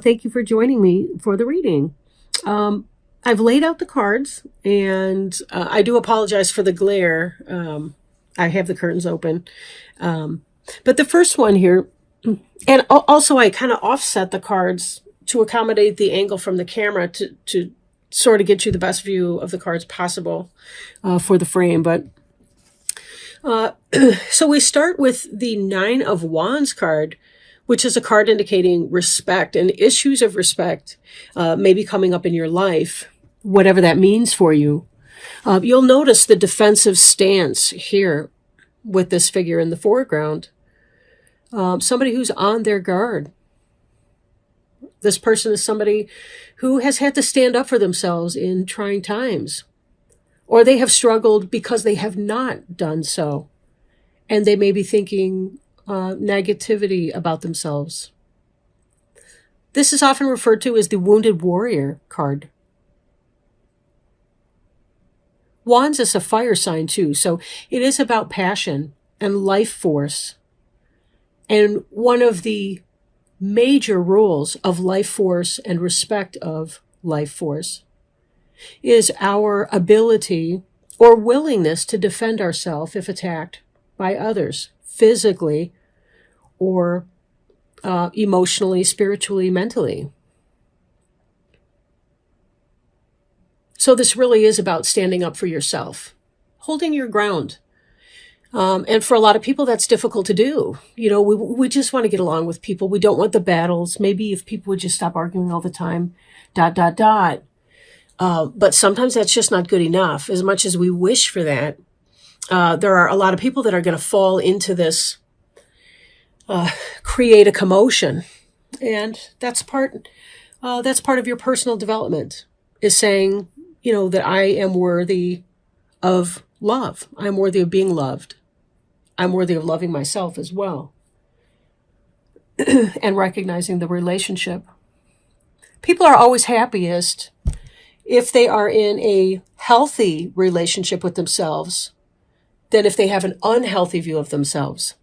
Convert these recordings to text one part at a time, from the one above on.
Thank you for joining me for the reading. I've laid out the cards, and I do apologize for the glare. I have the curtains open. But the first one here, and also I kind of offset the cards to accommodate the angle from the camera to sort of get you the best view of the cards possible for the frame. But so we start with the Nine of Wands card, which is a card indicating respect and issues of respect maybe coming up in your life, whatever that means for you. You'll notice the defensive stance here with this figure in the foreground. Somebody who's on their guard. This person is somebody who has had to stand up for themselves in trying times, or they have struggled because they have not done so, and they may be thinking negativity about themselves. This is often referred to as the Wounded Warrior card. Wands is a fire sign too, so it is about passion and life force. And one of the major rules of life force and respect of life force is our ability or willingness to defend ourselves if attacked by others, physically or emotionally, spiritually, mentally. So this really is about standing up for yourself, holding your ground. And for a lot of people, that's difficult to do. You know, we just want to get along with people. We don't want the battles. Maybe if people would just stop arguing all the time, ... But sometimes that's just not good enough. As much as we wish for that, there are a lot of people that are going to fall into this, create a commotion. And that's part of your personal development, is saying, you know, that I am worthy of love. I'm worthy of being loved. I'm worthy of loving myself as well. And recognizing the relationship. People are always happiest if they are in a healthy relationship with themselves than if they have an unhealthy view of themselves.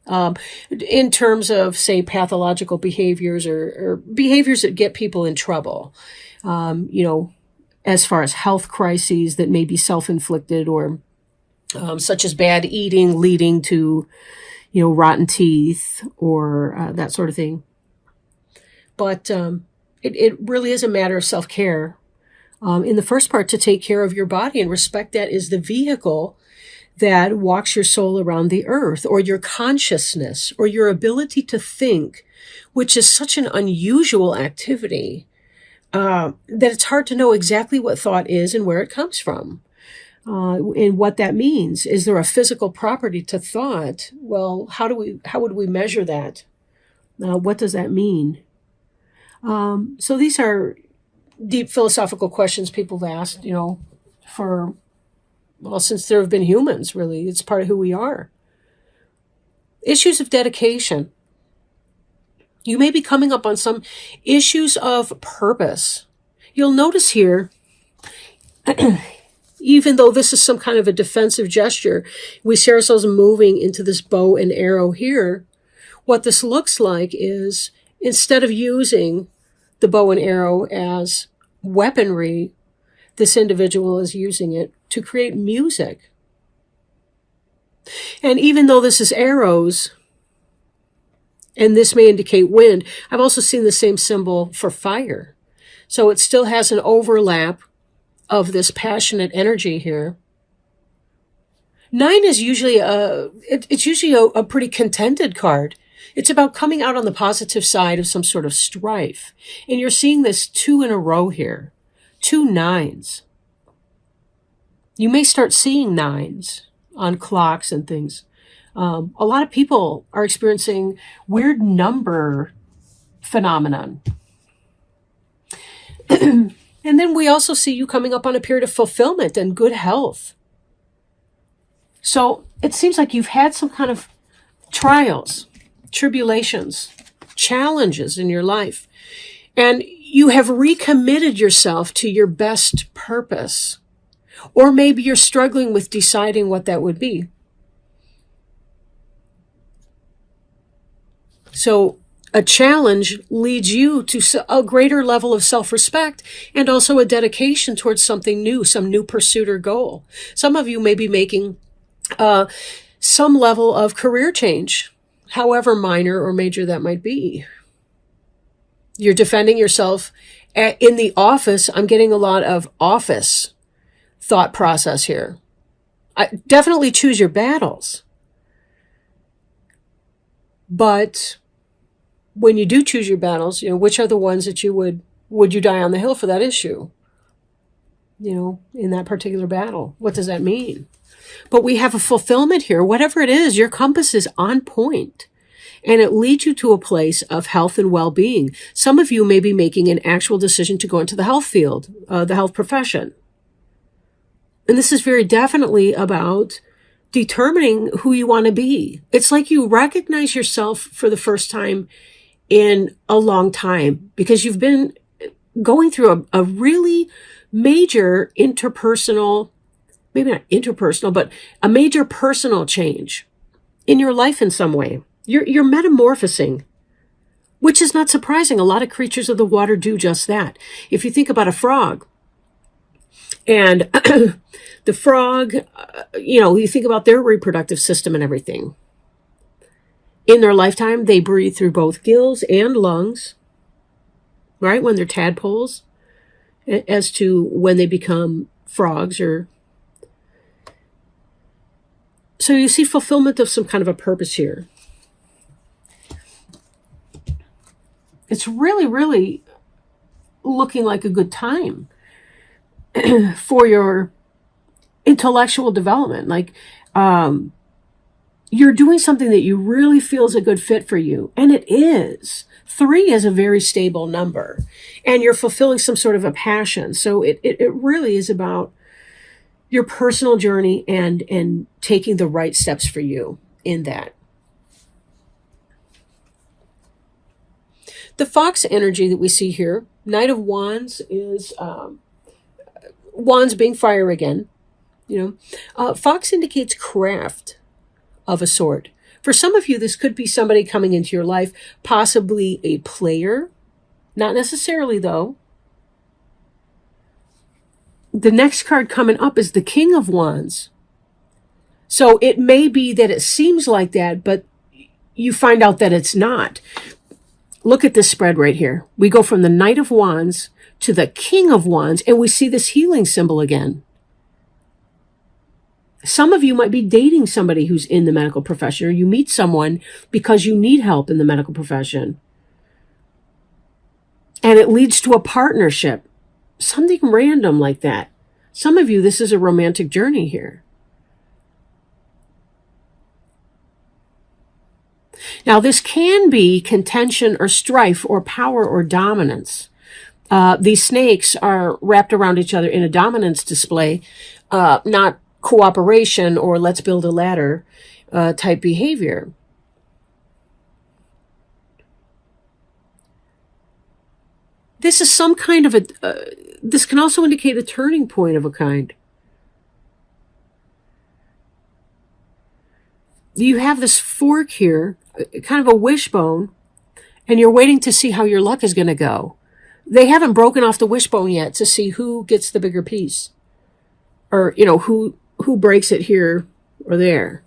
In terms of, say, pathological behaviors or behaviors that get people in trouble, you know, as far as health crises that may be self-inflicted or such as bad eating leading to, you know, rotten teeth or that sort of thing. But it really is a matter of self-care. In the first part, to take care of your body and respect that is the vehicle that walks your soul around the earth, or your consciousness, or your ability to think, which is such an unusual activity that it's hard to know exactly what thought is and where it comes from. And what that means. Is there a physical property to thought? Well, how would we measure that? What does that mean? So these are deep philosophical questions people have asked, you know, since there have been humans, really. It's part of who we are. Issues of dedication. You may be coming up on some issues of purpose. You'll notice here, even though this is some kind of a defensive gesture, we see ourselves moving into this bow and arrow here. What this looks like is, instead of using the bow and arrow as weaponry, this individual is using it to create music. And even though this is arrows, and this may indicate wind, I've also seen the same symbol for fire. So it still has an overlap of this passionate energy here. 9 is usually a pretty contented card. It's about coming out on the positive side of some sort of strife. And you're seeing this 2 in a row here. 2 9s. You may start seeing 9s on clocks and things. A lot of people are experiencing weird number phenomenon. And then we also see you coming up on a period of fulfillment and good health. So it seems like you've had some kind of trials, tribulations, challenges in your life. And you have recommitted yourself to your best purpose. Or maybe you're struggling with deciding what that would be. So A challenge leads you to a greater level of self-respect and also a dedication towards something new, some new pursuit or goal. Some of you may be making some level of career change, however minor or major that might be. You're defending yourself in the office. I'm getting a lot of office thought process here. Definitely choose your battles. But when you do choose your battles, which are the ones that would you die on the hill for that issue? In that particular battle. What does that mean? But we have a fulfillment here. Whatever it is, your compass is on point. And it leads you to a place of health and well-being. Some of you may be making an actual decision to go into the health field, the health profession. And this is very definitely about determining who you want to be. It's like you recognize yourself for the first time in a long time because you've been going through a really major interpersonal, maybe not interpersonal, but a major personal change in your life in some way. You're metamorphosing, which is not surprising. A lot of creatures of the water do just that. If you think about a frog, and the frog, you think about their reproductive system and everything. In their lifetime, they breathe through both gills and lungs, right? When they're tadpoles, as to when they become frogs so you see fulfillment of some kind of a purpose here. It's really, really looking like a good time for your intellectual development. Like, you're doing something that you really feel is a good fit for you. And it is. 3 is a very stable number. And you're fulfilling some sort of a passion. So it really is about your personal journey and taking the right steps for you in that. The fox energy that we see here, Knight of Wands, is wands being fire again. Fox indicates craft of a sort. For some of you, this could be somebody coming into your life, possibly a player. Not necessarily, though. The next card coming up is the King of Wands. So it may be that it seems like that, but you find out that it's not. Look at this spread right here. We go from the Knight of Wands to the King of Wands, and we see this healing symbol again. Some of you might be dating somebody who's in the medical profession, or you meet someone because you need help in the medical profession. And it leads to a partnership. Something random like that. Some of you, this is a romantic journey here. Now, this can be contention or strife or power or dominance. These snakes are wrapped around each other in a dominance display, not cooperation or let's build a ladder type behavior. This is some kind of this can also indicate a turning point of a kind. You have this fork here, kind of a wishbone, and you're waiting to see how your luck is going to go. They haven't broken off the wishbone yet to see who gets the bigger piece, or who breaks it here or there.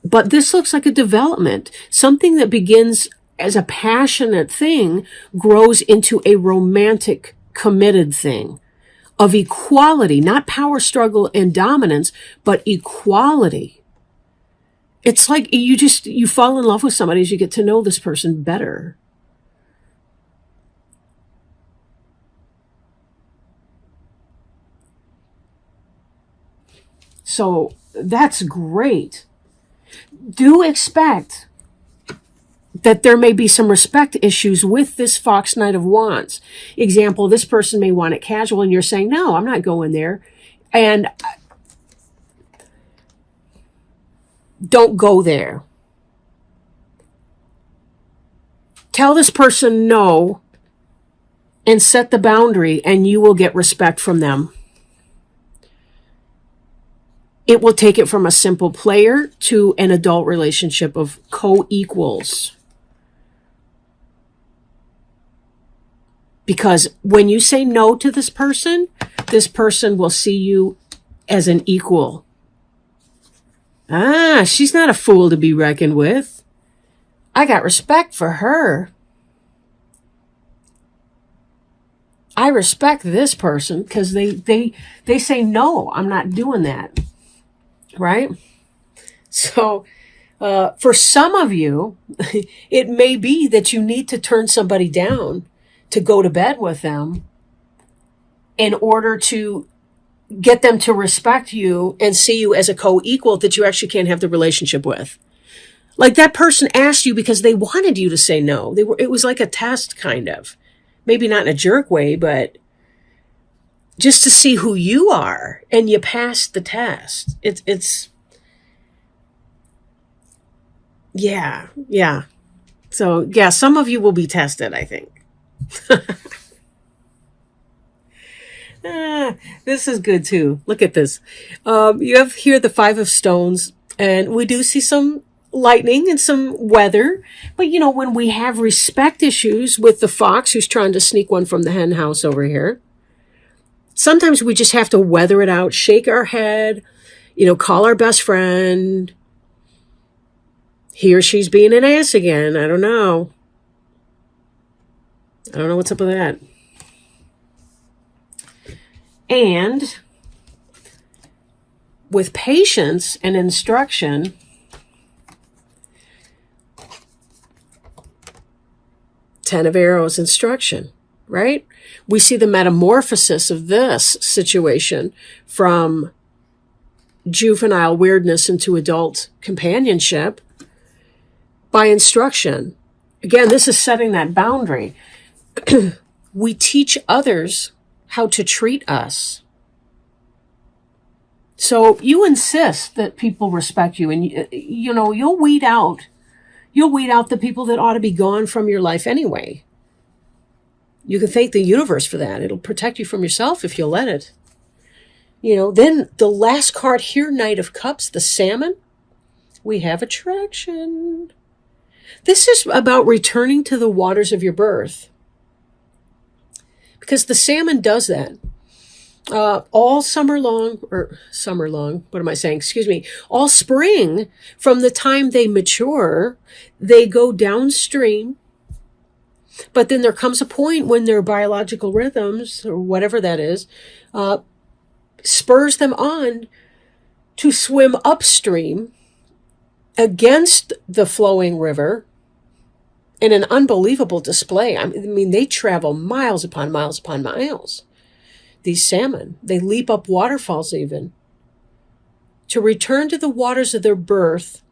But this looks like a development. Something that begins as a passionate thing grows into a romantic, committed thing of equality, not power struggle and dominance, but equality. It's like you fall in love with somebody as you get to know this person better. So that's great. Do expect that there may be some respect issues with this Fox Knight of Wands. Example, this person may want it casual and you're saying, no, I'm not going there. And don't go there. Tell this person no and set the boundary and you will get respect from them. it will take it from a simple player to an adult relationship of co-equals. Because when you say no to this person will see you as an equal. She's not a fool to be reckoned with. I got respect for her. I respect this person because they say, no, I'm not doing that. Right? So for some of you, it may be that you need to turn somebody down to go to bed with them in order to get them to respect you and see you as a co-equal that you actually can't have the relationship with. Like that person asked you because they wanted you to say no. It was like a test, kind of. Maybe not in a jerk way, but just to see who you are, and you passed the test. It's yeah. So yeah, some of you will be tested, I think. This is good too. Look at this. You have here the 5 of stones, and we do see some lightning and some weather. But when we have respect issues with the fox who's trying to sneak one from the hen house over here, sometimes we just have to weather it out, shake our head, call our best friend. He or she's being an ass again. I don't know what's up with that. And with patience and instruction, Ten of Arrows, instruction, right? We see the metamorphosis of this situation from juvenile weirdness into adult companionship by instruction. Again, this is setting that boundary. We teach others how to treat us. So you insist that people respect you, and you'll weed out the people that ought to be gone from your life anyway. You can thank the universe for that. It'll protect you from yourself if you'll let it. Then the last card here, Knight of Cups, the Salmon. We have attraction. This is about returning to the waters of your birth. Because the salmon does that. All summer long, what am I saying? Excuse me. All spring, from the time they mature, they go downstream. But then there comes a point when their biological rhythms, or whatever that is, spurs them on to swim upstream against the flowing river in an unbelievable display. I mean, they travel miles upon miles upon miles. These salmon, they leap up waterfalls even to return to the waters of their birth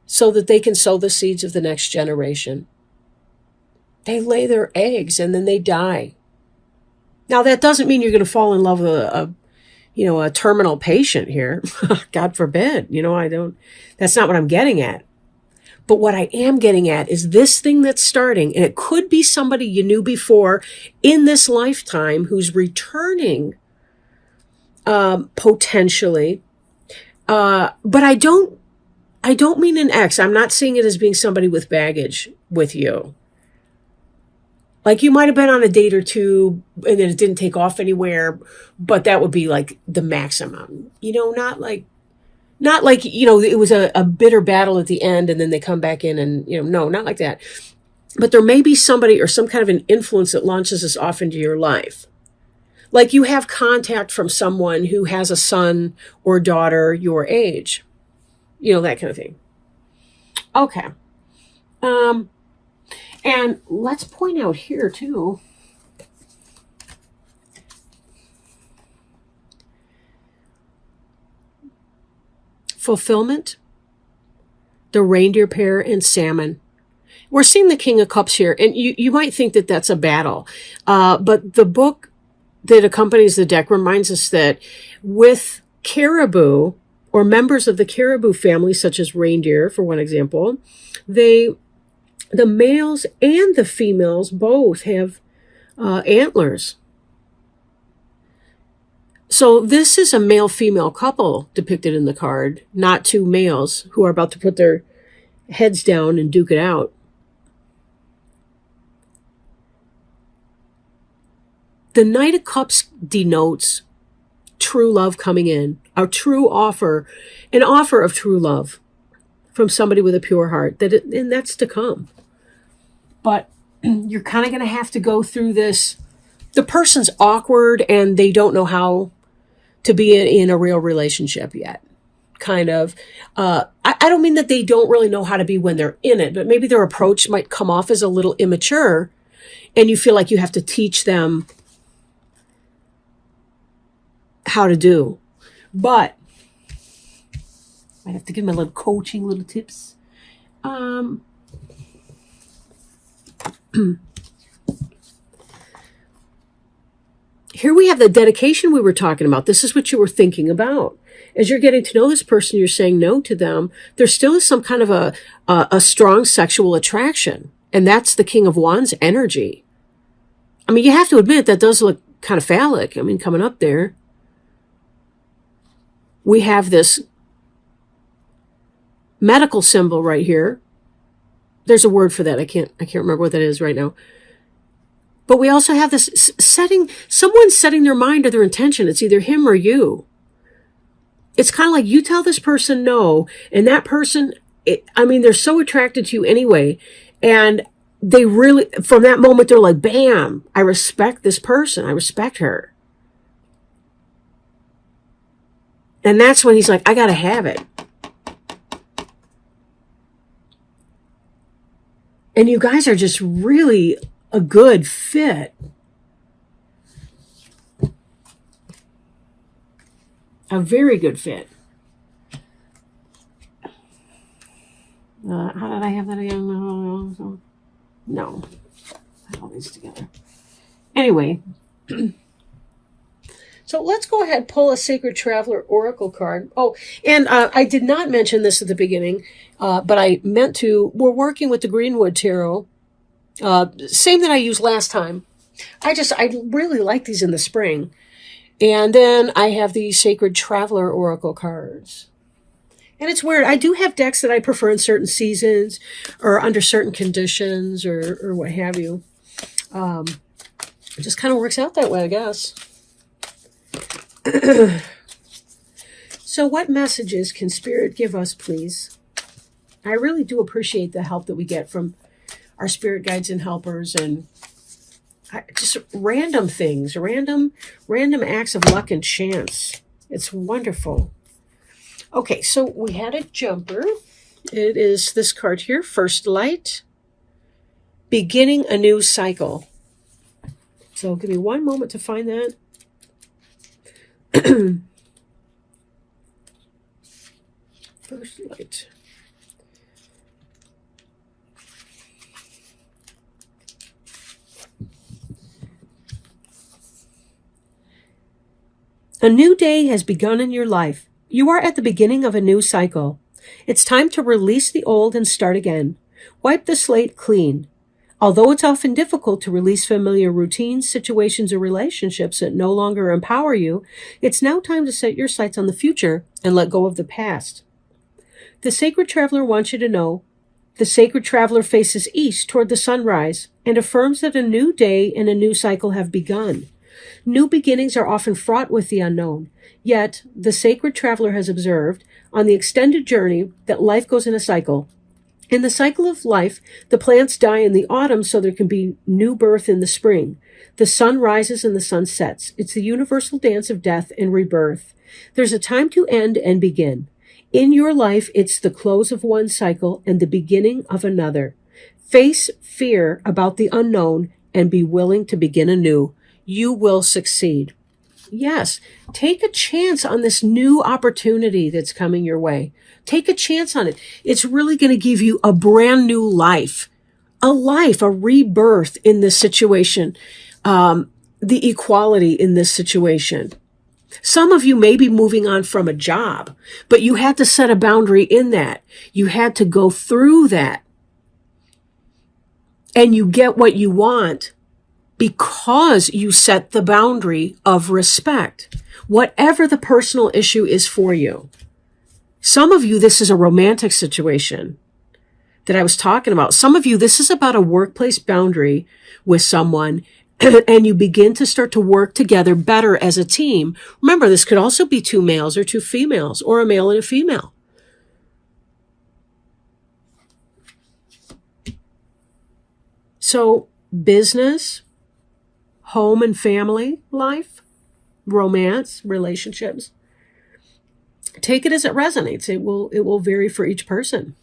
so that they can sow the seeds of the next generation. They lay their eggs and then they die. Now, that doesn't mean you're going to fall in love with a terminal patient here. God forbid. That's not what I'm getting at. But what I am getting at is this thing that's starting, and it could be somebody you knew before in this lifetime who's returning potentially. But I don't mean an ex. I'm not seeing it as being somebody with baggage with you. Like you might have been on a date or two and then it didn't take off anywhere, but that would be like the maximum. Not like it was a bitter battle at the end and then they come back in and, no, not like that. But there may be somebody or some kind of an influence that launches us off into your life. Like you have contact from someone who has a son or daughter your age. That kind of thing. Okay. And let's point out here too. Fulfillment, the reindeer pair, and salmon. We're seeing the King of Cups here, and you might think that that's a battle. But the book that accompanies the deck reminds us that with caribou, or members of the caribou family, such as reindeer, for one example, the males and the females both have antlers. So this is a male-female couple depicted in the card, not two males who are about to put their heads down and duke it out. The Knight of Cups denotes true love coming in, a true offer, an offer of true love from somebody with a pure heart, and that's to come. But you're kind of going to have to go through this. The person's awkward and they don't know how to be in a real relationship yet. Kind of. I don't mean that they don't really know how to be when they're in it, but maybe their approach might come off as a little immature and you feel like you have to teach them how to do. But I have to give them a little coaching, little tips. Here we have the dedication we were talking about. This is what you were thinking about. As you're getting to know this person, you're saying no to them. There still is some kind of a strong sexual attraction. And that's the King of Wands energy. I mean, you have to admit that does look kind of phallic. I mean, coming up there. We have this medical symbol right here. There's a word for that. I can't remember what that is right now. But we also have this someone's setting their mind or their intention. It's either him or you. It's kind of like you tell this person no, and that person, they're so attracted to you anyway. And they really, from that moment, they're like, bam, I respect this person. I respect her. And that's when he's like, I got to have it. And you guys are just really a good fit. A very good fit. How did I have that again? No. I have all these together. Anyway. So let's go ahead and pull a Sacred Traveler Oracle card. Oh, and I did not mention this at the beginning, but I meant to. We're working with the Greenwood Tarot. Same that I used last time. I really like these in the spring. And then I have the Sacred Traveler Oracle cards. And it's weird. I do have decks that I prefer in certain seasons or under certain conditions or what have you. It just kind of works out that way, I guess. So what messages can Spirit give us, please? I really do appreciate the help that we get from our spirit guides and helpers, and just random things, random acts of luck and chance. It's wonderful. Okay, so we had a jumper. It is this card here, First Light, beginning a new cycle. So give me one moment to find that. First Light. A new day has begun in your life. You are at the beginning of a new cycle. It's time to release the old and start again. Wipe the slate clean. Although it's often difficult to release familiar routines, situations, or relationships that no longer empower you, it's now time to set your sights on the future and let go of the past. The Sacred Traveler wants you to know the Sacred Traveler faces east toward the sunrise and affirms that a new day and a new cycle have begun. New beginnings are often fraught with the unknown. Yet, the Sacred Traveler has observed, on the extended journey, that life goes in a cycle. In the cycle of life, the plants die in the autumn so there can be new birth in the spring. The sun rises and the sun sets. It's the universal dance of death and rebirth. There's a time to end and begin. In your life, it's the close of one cycle and the beginning of another. Face fear about the unknown and be willing to begin anew. You will succeed. Yes, take a chance on this new opportunity that's coming your way. Take a chance on it. It's really going to give you a brand new life, a rebirth in this situation, the equality in this situation. Some of you may be moving on from a job, but you had to set a boundary in that. You had to go through that. And you get what you want because you set the boundary of respect, whatever the personal issue is for you. Some of you, this is a romantic situation that I was talking about. Some of you, this is about a workplace boundary with someone, and you begin to start to work together better as a team. Remember, this could also be two males or two females, or a male and a female. So business, home and family life, romance, relationships, take it as it resonates. It will vary for each person.